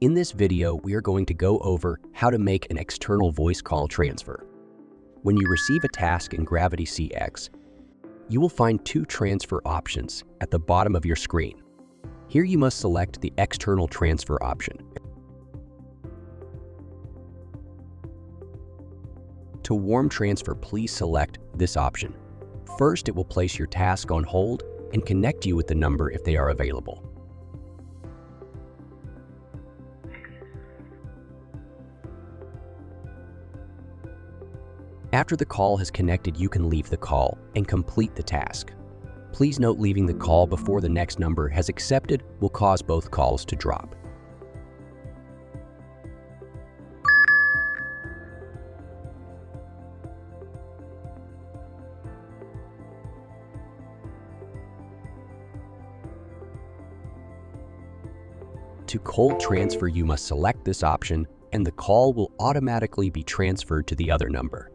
In this video, we are going to go over how to make an external voice call transfer. When you receive a task in Gravity CX, you will find two transfer options at the bottom of your screen. Here you must select the external transfer option. To warm transfer, please select this option. First, it will place your task on hold and connect you with the number if they are available. After the call has connected, you can leave the call and complete the task. Please note, leaving the call before the next number has accepted will cause both calls to drop. To cold transfer, you must select this option and the call will automatically be transferred to the other number.